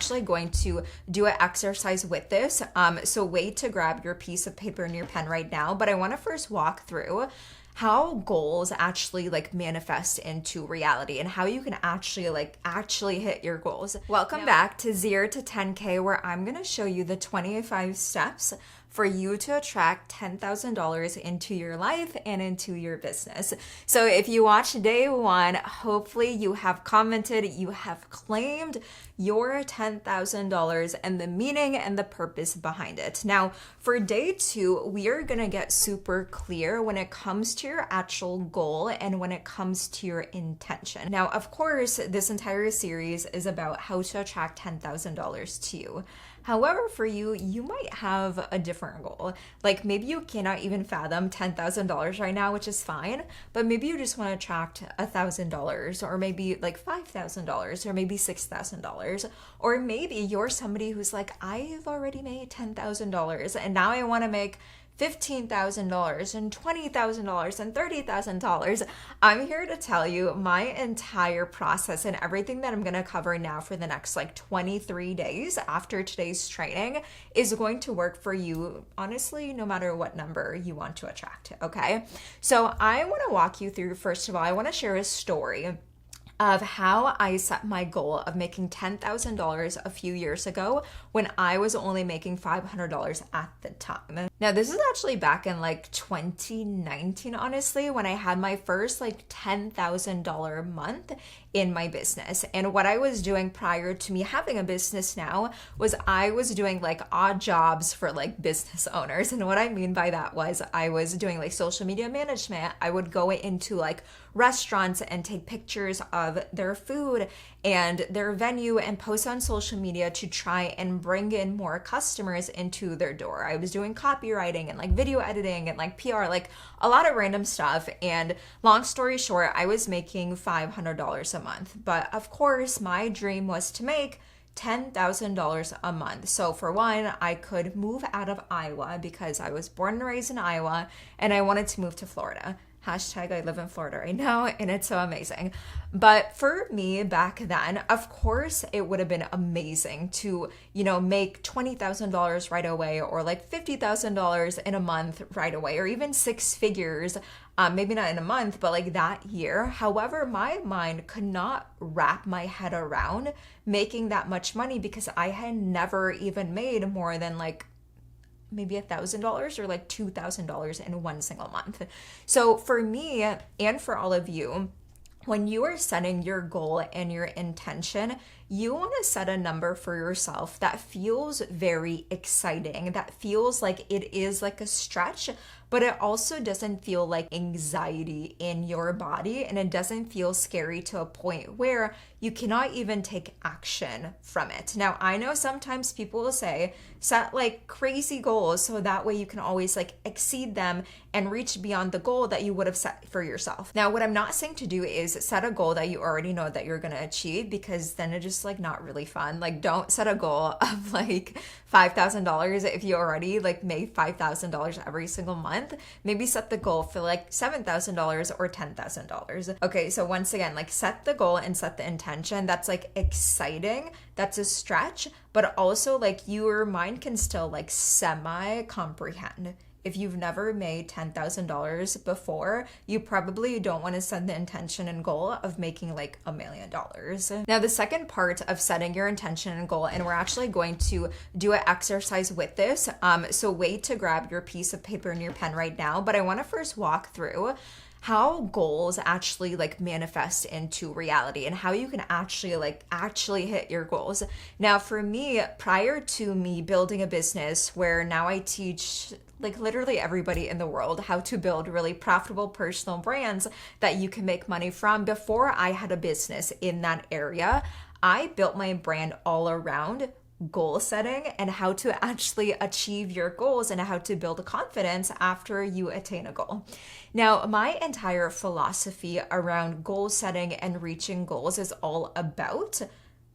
actually going to do an exercise with this. So wait to grab your piece of paper and your pen right now. But I want to first walk through how goals actually like manifest into reality and how you can actually hit your goals. Welcome back to 0 to 10K, where I'm going to show you the 25 steps for you to attract $10,000 into your life and into your business. So if you watched day one, hopefully you have commented, you have claimed your $10,000 and the meaning and the purpose behind it. Now, for day two, we are going to get super clear when it comes to your actual goal and when it comes to your intention. Now, of course, this entire series is about how to attract $10,000 to you. However, for you, you might have a different goal. Like maybe you cannot even fathom $10,000 right now, which is fine, but maybe you just want to attract $1,000 or maybe like $5,000 or maybe $6,000. Or maybe you're somebody who's like, I've already made $10,000 and now I want to make $15,000 and $20,000 and $30,000. I'm here to tell you my entire process and everything that I'm going to cover now for the next like 23 days after today's training is going to work for you, honestly, no matter what number you want to attract. Okay. So I want to walk you through, first of all, I want to share a story of how I set my goal of making $10,000 a few years ago when I was only making $500 at the time. Now, this is actually back in like 2019, honestly, when I had my first like $10,000 month in my business. And what I was doing prior to me having a business now was I was doing like odd jobs for like business owners. And what I mean by that was I was doing like social media management. I would go into like restaurants and take pictures of their food and their venue and post on social media to try and bring in more customers into their door. I was doing copywriting and like video editing and like PR, like a lot of random stuff. And long story short, I was making $500 a month. But of course, my dream was to make $10,000 a month. So for one, I could move out of Iowa because I was born and raised in Iowa and I wanted to move to Florida. Hashtag I live in Florida right now and it's so amazing. But for me back then, of course, it would have been amazing to, make $20,000 right away or like $50,000 in a month right away or even six figures, maybe not in a month, but like that year. However, my mind could not wrap my head around making that much money because I had never even made more than like maybe $1,000 or like $2,000 in one single month. So for me and for all of you, when you are setting your goal and your intention, you want to set a number for yourself that feels very exciting, that feels like it is like a stretch, but it also doesn't feel like anxiety in your body and it doesn't feel scary to a point where you cannot even take action from it. Now, I know sometimes people will say, set like crazy goals so that way you can always like exceed them and reach beyond the goal that you would have set for yourself. Now, what I'm not saying to do is set a goal that you already know that you're going to achieve because then it just like not really fun. Like don't set a goal of like $5,000 if you already like made $5,000 every single month. Maybe set the goal for like $7,000 or $10,000. Okay, so once again, like set the goal and set the intention. That's like exciting. That's a stretch, but also like your mind can still like semi comprehend. If you've never made $10,000 before, you probably don't want to set the intention and goal of making like $1 million. Now, the second part of setting your intention and goal, and we're actually going to do an exercise with this. So wait to grab your piece of paper and your pen right now. But I want to first walk through how goals actually like manifest into reality and how you can actually hit your goals. Now, for me, prior to me building a business where now I teach like literally everybody in the world how to build really profitable personal brands that you can make money from, before I had a business in that area, I built my brand all around goal setting and how to actually achieve your goals and how to build confidence after you attain a goal. Now, my entire philosophy around goal setting and reaching goals is all about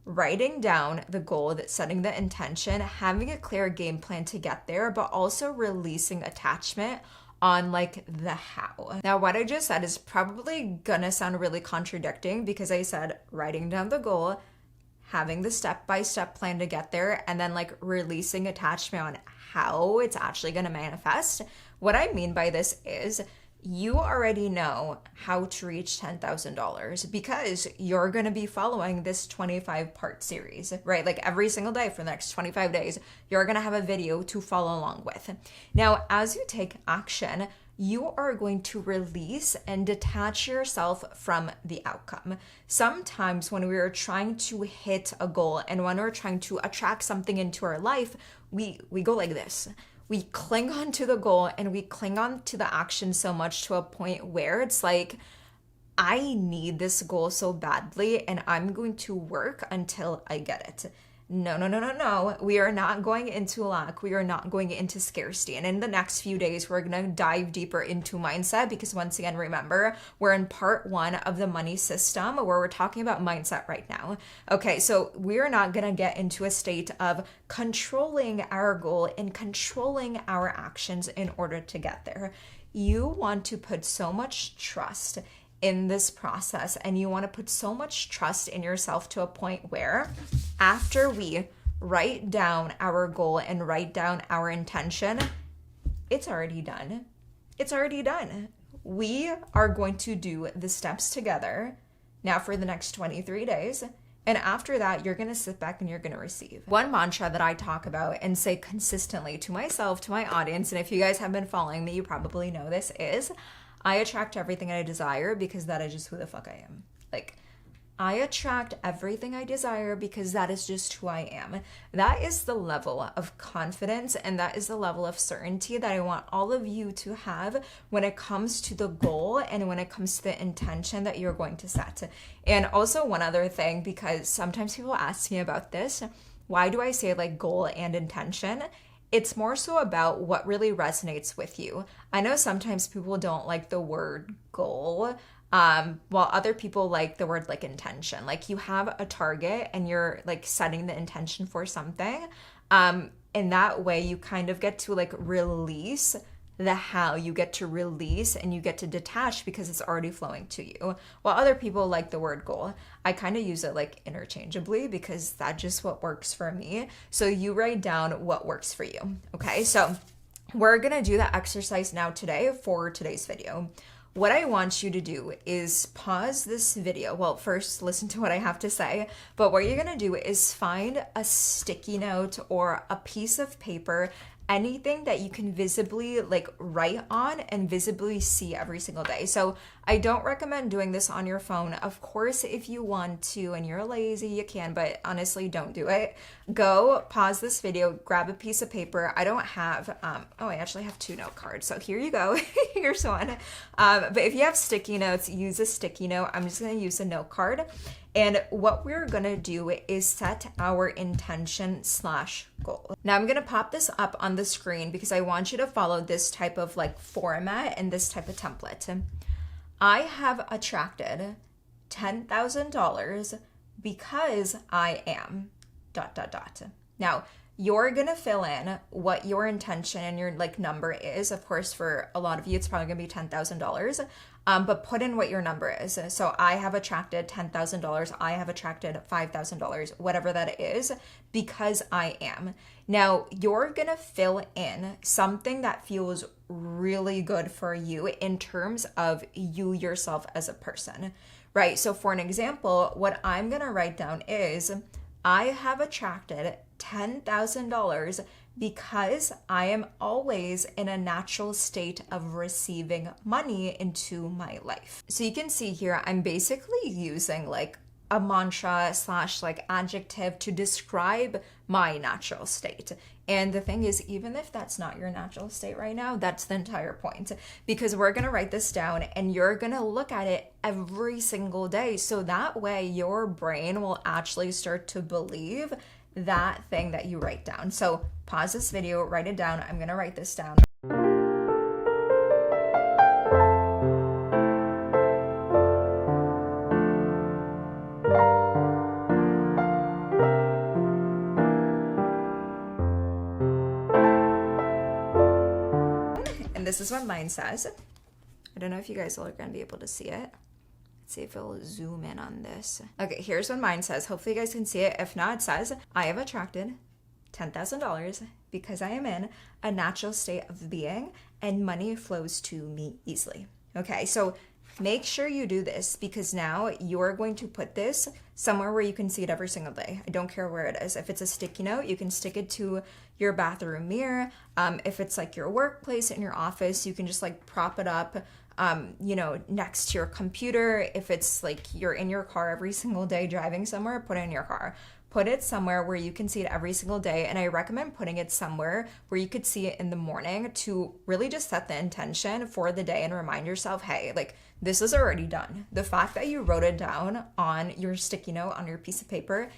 writing down the goal, setting the intention, having a clear game plan to get there, but also releasing attachment on like the how. Now, what I just said is probably gonna sound really contradicting because I said writing down the goal, having the step-by-step plan to get there, and then like releasing attachment on how it's actually going to manifest. What I mean by this is you already know how to reach $10,000 because you're going to be following this 25-part series, right? Like every single day for the next 25 days, you're going to have a video to follow along with. Now, as you take action, you are going to release and detach yourself from the outcome. Sometimes when we are trying to hit a goal and when we're trying to attract something into our life, we go like this. We cling on to the goal and we cling on to the action so much to a point where it's like, I need this goal so badly and I'm going to work until I get it. No, no, no, no, no. We are not going into lack. We are not going into scarcity. And in the next few days, we're going to dive deeper into mindset because once again, remember, we're in part 1 of the money system where we're talking about mindset right now. Okay, so we're not going to get into a state of controlling our goal and controlling our actions in order to get there. You want to put so much trust in this process and you want to put so much trust in yourself to a point where after we write down our goal and write down our intention, it's already done. It's already done. We are going to do the steps together now for the next 23 days. And after that, you're going to sit back and you're going to receive. One mantra that I talk about and say consistently to myself, to my audience, and if you guys have been following me, you probably know this, is I attract everything I desire because that is just who the fuck I am. Like, I attract everything I desire because that is just who I am. That is the level of confidence and that is the level of certainty that I want all of you to have when it comes to the goal and when it comes to the intention that you're going to set. And also one other thing, because sometimes people ask me about this, why do I say like goal and intention? It's more so about what really resonates with you. I know sometimes people don't like the word goal, while other people like the word like intention. Like you have a target and you're like setting the intention for something. In that way, you kind of get to like release the how. You get to release and you get to detach because it's already flowing to you. While other people like the word goal, I kind of use it like interchangeably because that's just what works for me. So you write down what works for you. Okay, so we're gonna do that exercise now today for today's video. What I want you to do is pause this video. Well, first listen to what I have to say, but what you're gonna do is find a sticky note or a piece of paper, anything that you can visibly like write on and visibly see every single day. So I don't recommend doing this on your phone. Of course, if you want to and you're lazy, you can, but honestly, don't do it. Go pause this video, grab a piece of paper. I don't have, oh, I actually have 2 note cards. So here you go, here's one. But if you have sticky notes, use a sticky note. I'm just gonna use a note card. And what we're gonna do is set our intention / goal. Now I'm gonna pop this up on the screen because I want you to follow this type of like format and this type of template. I have attracted $10,000 because I am ... Now, you're gonna fill in what your intention and your like number is. Of course, for a lot of you, it's probably gonna be $10,000. But put in what your number is. So I have attracted $10,000. I have attracted $5,000, whatever that is, because I am. Now, you're going to fill in something that feels really good for you in terms of you yourself as a person, right? So for an example, what I'm going to write down is I have attracted $10,000 because I am always in a natural state of receiving money into my life. So you can see here, I'm basically using like a mantra / like adjective to describe my natural state. And the thing is, even if that's not your natural state right now, that's the entire point, because we're going to write this down and you're going to look at it every single day. So that way your brain will actually start to believe that thing that you write down. So pause this video, write it down. I'm going to write this down. And this is what mine says. I don't know if you guys are going to be able to see it. Let's see if it'll zoom in on this. Okay, here's what mine says. Hopefully you guys can see it. If not, it says, I have attracted $10,000 because I am in a natural state of being and money flows to me easily. Okay, so make sure you do this because now you're going to put this somewhere where you can see it every single day. I don't care where it is. If it's a sticky note, you can stick it to your bathroom mirror. If it's like your workplace in your office, you can just like prop it up next to your computer. If it's like you're in your car every single day driving somewhere, put it in your car. Put it somewhere where you can see it every single day. And I recommend putting it somewhere where you could see it in the morning to really just set the intention for the day and remind yourself, hey, like this is already done. The fact that you wrote it down on your sticky note, on your piece of paper,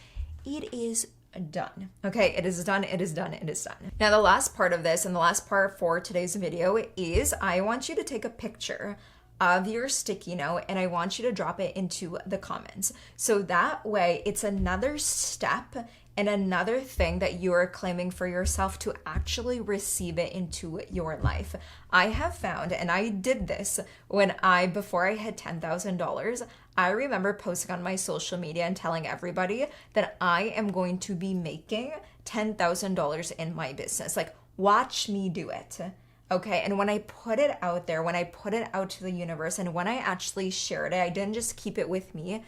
it is done. Okay, it is done, it is done, it is done. Now the last part of this and the last part for today's video is I want you to take a picture of your sticky note and I want you to drop it into the comments. So that way it's another step and another thing that you are claiming for yourself to actually receive it into your life. I have found, and I did this before I hit $10,000, I remember posting on my social media and telling everybody that I am going to be making $10,000 in my business. Like, watch me do it. Okay, and when I put it out there, when I put it out to the universe, and when I actually shared it, I didn't just keep it with me,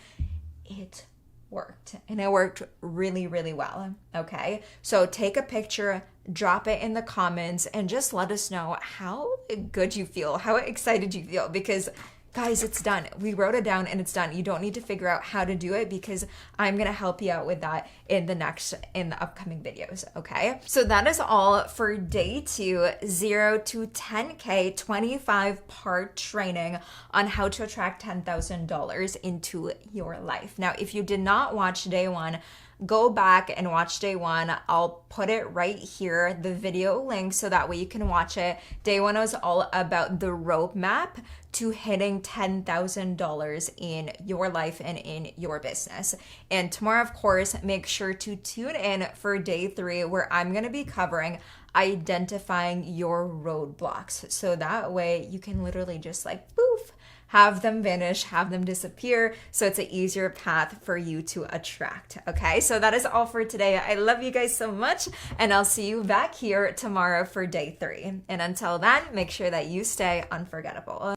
it worked. And it worked really, really well. Okay, so take a picture, drop it in the comments, and just let us know how good you feel, how excited you feel, because guys, it's done. We wrote it down and it's done. You don't need to figure out how to do it because I'm going to help you out with that in the upcoming videos. Okay. So that is all for day 2, 0 to 10K, 25-part training on how to attract $10,000 into your life. Now, if you did not watch day 1, go back and watch day 1. I'll put it right here, the video link, so that way you can watch it. Day 1 was all about the roadmap to hitting $10,000 in your life and in your business. And tomorrow, of course, make sure to tune in for day 3, where I'm going to be covering identifying your roadblocks. So that way you can literally just like poof, have them vanish, have them disappear. So it's an easier path for you to attract. Okay, so that is all for today. I love you guys so much, and I'll see you back here tomorrow for day 3. And until then, make sure that you stay unforgettable.